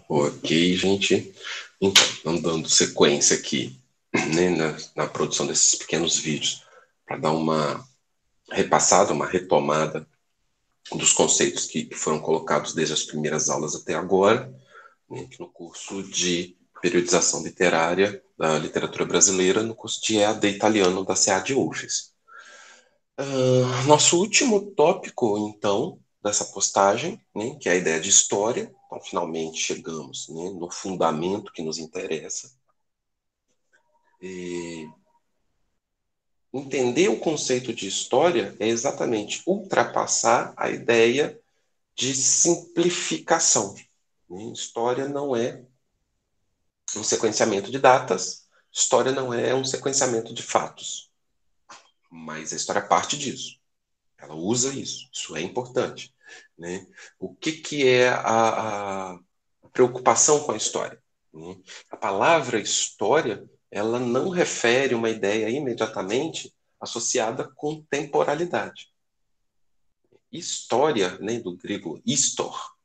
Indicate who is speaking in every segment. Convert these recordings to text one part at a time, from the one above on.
Speaker 1: Ok, gente. Então, dando sequência aqui, né, na produção desses pequenos vídeos, para dar uma repassada, uma retomada dos conceitos que foram colocados desde as primeiras aulas até agora, né, aqui no curso de periodização literária da literatura brasileira, no curso de EAD italiano da SEAD UFES. Nosso último tópico, então, dessa postagem, né, que é a ideia de história. Então, finalmente chegamos, né, no fundamento que nos interessa. E entender o conceito de história é exatamente ultrapassar a ideia de simplificação. História não é um sequenciamento de datas, história não é um sequenciamento de fatos, mas a história parte disso. Ela usa isso é importante. Né? O que é a preocupação com a história? Né? A palavra história, ela não refere uma ideia imediatamente associada com temporalidade. História, né, do grego histor,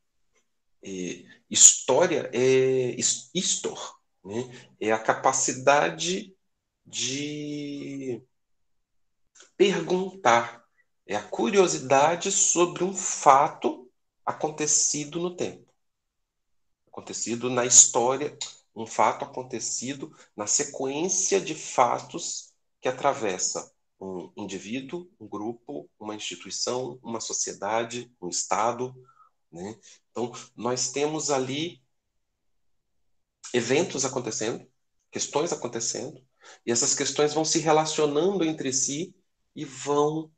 Speaker 1: história é histor, né? É a capacidade de perguntar, é a curiosidade sobre um fato acontecido no tempo, acontecido na história, um fato acontecido na sequência de fatos que atravessa um indivíduo, um grupo, uma instituição, uma sociedade, um estado, né? Então, nós temos ali eventos acontecendo, questões acontecendo, e essas questões vão se relacionando entre si e vão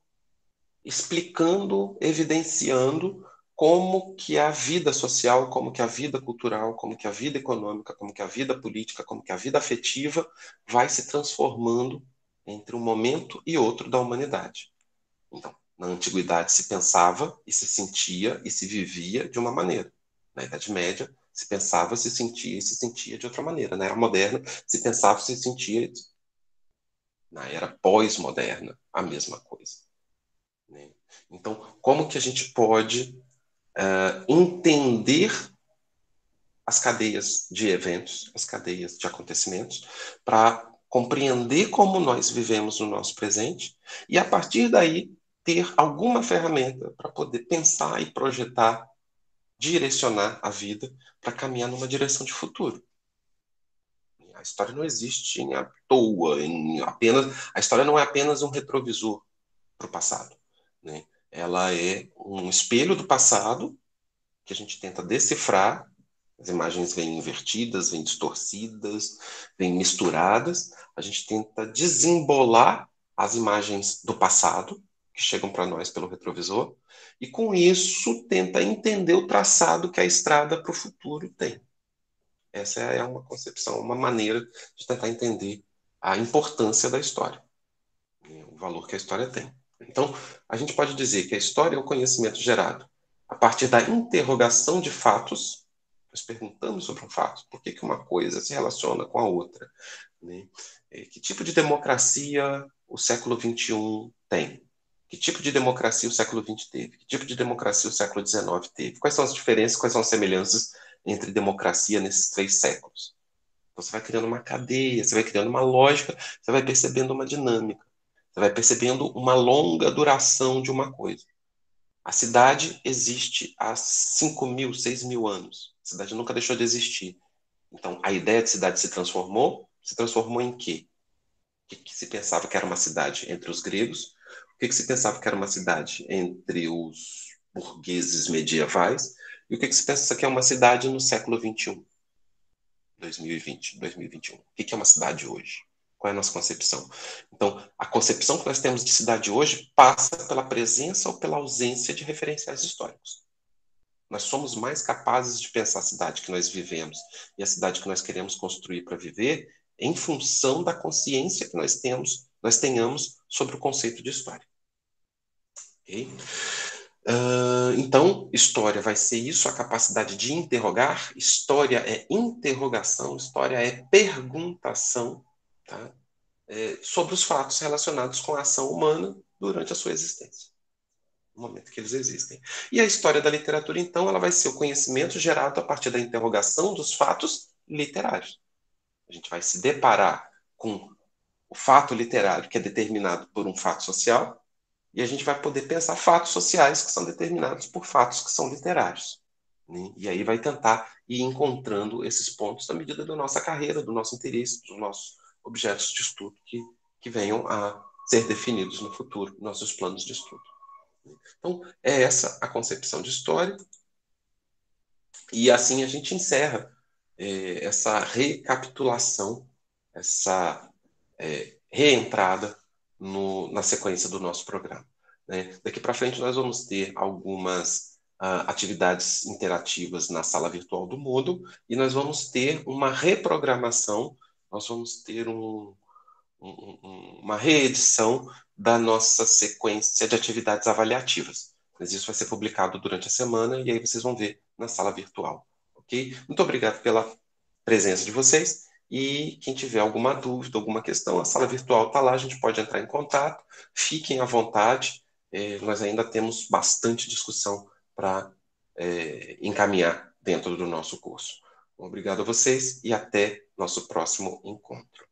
Speaker 1: explicando, evidenciando como que a vida social, como que a vida cultural, como que a vida econômica, como que a vida política, como que a vida afetiva vai se transformando entre um momento e outro da humanidade. Então, na antiguidade se pensava e se sentia e se vivia de uma maneira. Na Idade Média se pensava, se sentia e se sentia de outra maneira. Na Era Moderna se pensava, se sentia. Na Era Pós-Moderna a mesma coisa. Né? Então, como que a gente pode entender as cadeias de eventos, as cadeias de acontecimentos, para compreender como nós vivemos no nosso presente e, a partir daí, ter alguma ferramenta para poder pensar e projetar, direcionar a vida para caminhar numa direção de futuro. A história não existe à toa, a história não é apenas um retrovisor para o passado. Né? Ela é um espelho do passado que a gente tenta decifrar. As imagens vêm invertidas, vêm distorcidas, vêm misturadas. A gente tenta desembolar as imagens do passado, que chegam para nós pelo retrovisor, e com isso tenta entender o traçado que a estrada para o futuro tem. Essa é uma concepção, uma maneira de tentar entender a importância da história, o valor que a história tem. Então, a gente pode dizer que a história é o conhecimento gerado a partir da interrogação de fatos. Nós perguntamos sobre um fato, por que uma coisa se relaciona com a outra? Né? Que tipo de democracia o século XXI tem? Que tipo de democracia o século XX teve? Que tipo de democracia o século XIX teve? Quais são as diferenças, quais são as semelhanças entre democracia nesses 3 séculos? Então, você vai criando uma cadeia, você vai criando uma lógica, você vai percebendo uma dinâmica, você vai percebendo uma longa duração de uma coisa. A cidade existe há 5.000, 6.000 anos. A cidade nunca deixou de existir. Então, a ideia de cidade se transformou em quê? O que se pensava que era uma cidade entre os gregos? O que se pensava que era uma cidade entre os burgueses medievais? E o que se pensa que é uma cidade no século XXI, 2020, 2021? O que é uma cidade hoje? Qual é a nossa concepção? Então, a concepção que nós temos de cidade hoje passa pela presença ou pela ausência de referenciais históricos. Nós somos mais capazes de pensar a cidade que nós vivemos e a cidade que nós queremos construir para viver em função da consciência que nós tenhamos sobre o conceito de história. Okay? Então, história vai ser isso, a capacidade de interrogar. História é interrogação, história é perguntação, tá? Sobre os fatos relacionados com a ação humana durante a sua existência. no momento que eles existem. E a história da literatura, então, ela vai ser o conhecimento gerado a partir da interrogação dos fatos literários. A gente vai se deparar com o fato literário, que é determinado por um fato social, e a gente vai poder pensar fatos sociais que são determinados por fatos que são literários. Né? E aí vai tentar ir encontrando esses pontos à medida da nossa carreira, do nosso interesse, dos nossos objetos de estudo que venham a ser definidos no futuro, nossos planos de estudo. Então, é essa a concepção de história, e assim a gente encerra essa recapitulação, essa reentrada na sequência do nosso programa. Né? Daqui para frente nós vamos ter algumas atividades interativas na sala virtual do Moodle e nós vamos ter uma reprogramação, nós vamos ter uma reedição da nossa sequência de atividades avaliativas. Mas isso vai ser publicado durante a semana e aí vocês vão ver na sala virtual. Ok? Muito obrigado pela presença de vocês. E quem tiver alguma dúvida, alguma questão, a sala virtual está lá, a gente pode entrar em contato. Fiquem à vontade, nós ainda temos bastante discussão para encaminhar dentro do nosso curso. Obrigado a vocês e até nosso próximo encontro.